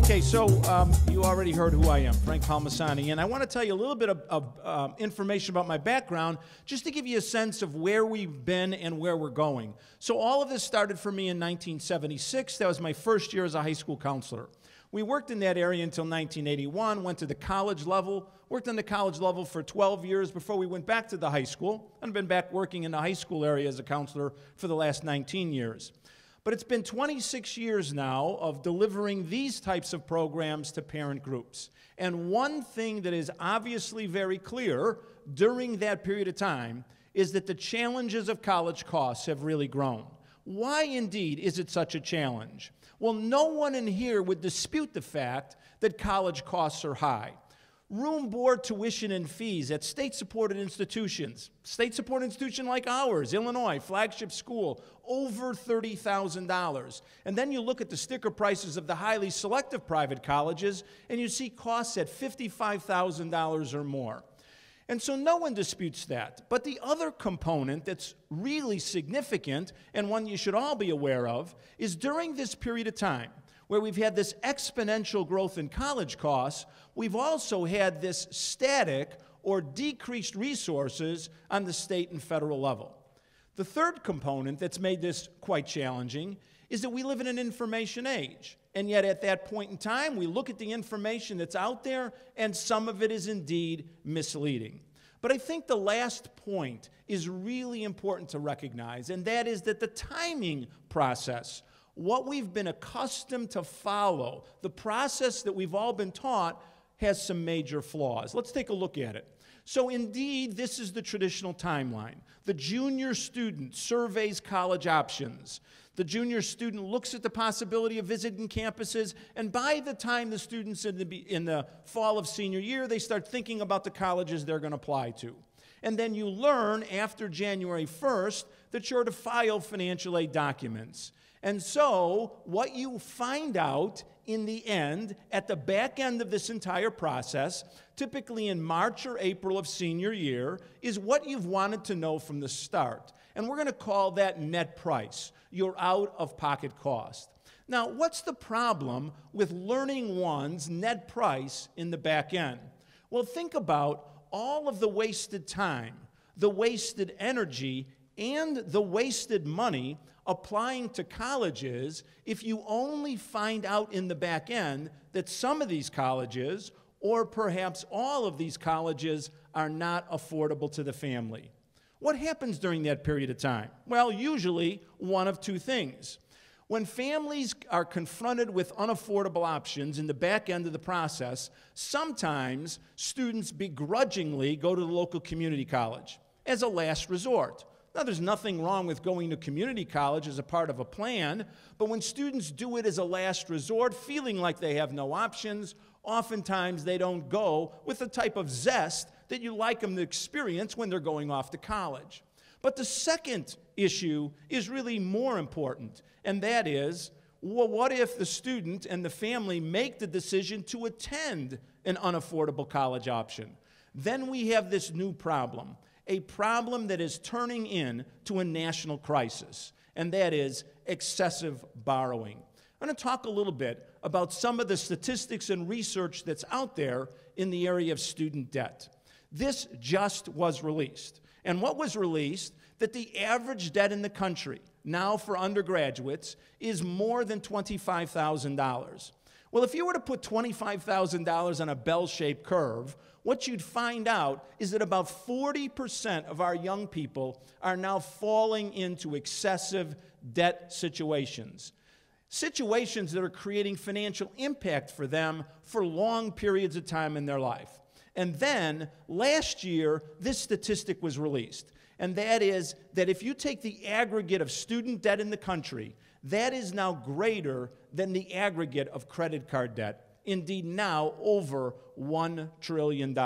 Okay, so you already heard who I am, Frank Palmasani, and I want to tell you a little bit of information about my background, just to give you a sense of where we've been and where we're going. So all of this started for me in 1976. That was my first year as a high school counselor. We worked in that area until 1981, went to the college level, worked on the college level for 12 years before we went back to the high school, and I've been back working in the high school area as a counselor for the last 19 years. But it's been 26 years now of delivering these types of programs to parent groups. And one thing that is obviously very clear during that period of time is that the challenges of college costs have really grown. Why indeed is it such a challenge? Well, no one in here would dispute the fact that college costs are high. Room, board, tuition, and fees at state-supported institutions, state-supported institution like ours, Illinois, flagship school, over $30,000. And then you look at the sticker prices of the highly selective private colleges, and you see costs at $55,000 or more. And so no one disputes that. But the other component that's really significant, and one you should all be aware of, is during this period of time, where we've had this exponential growth in college costs, we've also had this static or decreased resources on the state and federal level. The third component that's made this quite challenging is that we live in an information age. And yet at that point in time, we look at the information that's out there, and some of it is indeed misleading. But I think the last point is really important to recognize, and that is that the timing process, what we've been accustomed to follow, the process that we've all been taught, has some major flaws. Let's take a look at it. So indeed, this is the traditional timeline. The junior student surveys college options. The junior student looks at the possibility of visiting campuses, and by the time the student's in the fall of senior year, they start thinking about the colleges they're going to apply to. And then you learn after January 1st that you're to file financial aid documents. And so what you find out in the end, at the back end of this entire process, typically in March or April of senior year, is what you've wanted to know from the start. And we're going to call that net price, your out-of-pocket cost. Now, what's the problem with learning one's net price in the back end? Well, think about all of the wasted time, the wasted energy, and the wasted money applying to colleges if you only find out in the back end that some of these colleges, or perhaps all of these colleges, are not affordable to the family. What happens during that period of time? Well, usually one of two things. When families are confronted with unaffordable options in the back end of the process, sometimes students begrudgingly go to the local community college as a last resort. Now, there's nothing wrong with going to community college as a part of a plan, but when students do it as a last resort, feeling like they have no options, oftentimes they don't go with the type of zest that you like them to experience when they're going off to college. But the second issue is really more important, and that is, well, what if the student and the family make the decision to attend an unaffordable college option? Then we have this new problem. A problem that is turning into a national crisis, and that is excessive borrowing. I'm going to talk a little bit about some of the statistics and research that's out there in the area of student debt. This just was released. And what was released? That the average debt in the country, now for undergraduates, is more than $25,000. Well, if you were to put $25,000 on a bell-shaped curve, what you'd find out is that about 40% of our young people are now falling into excessive debt situations. Situations that are creating financial impact for them for long periods of time in their life. And then, last year, this statistic was released. And that is that if you take the aggregate of student debt in the country, that is now greater than the aggregate of credit card debt. Indeed, now over $1 trillion.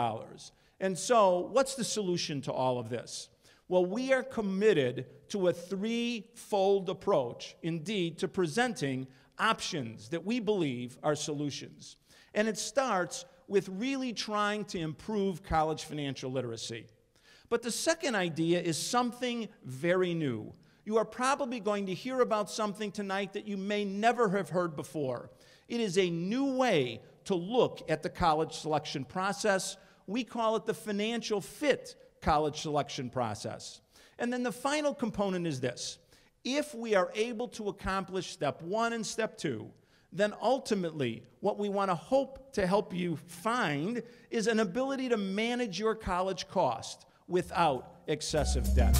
And so, what's the solution to all of this? Well, we are committed to a threefold approach, indeed, to presenting options that we believe are solutions. And it starts with really trying to improve college financial literacy. But the second idea is something very new. You are probably going to hear about something tonight that you may never have heard before. It is a new way to look at the college selection process. We call it the financial fit college selection process. And then the final component is this. If we are able to accomplish step 1 and step 2, then ultimately what we want to hope to help you find is an ability to manage your college cost without excessive debt.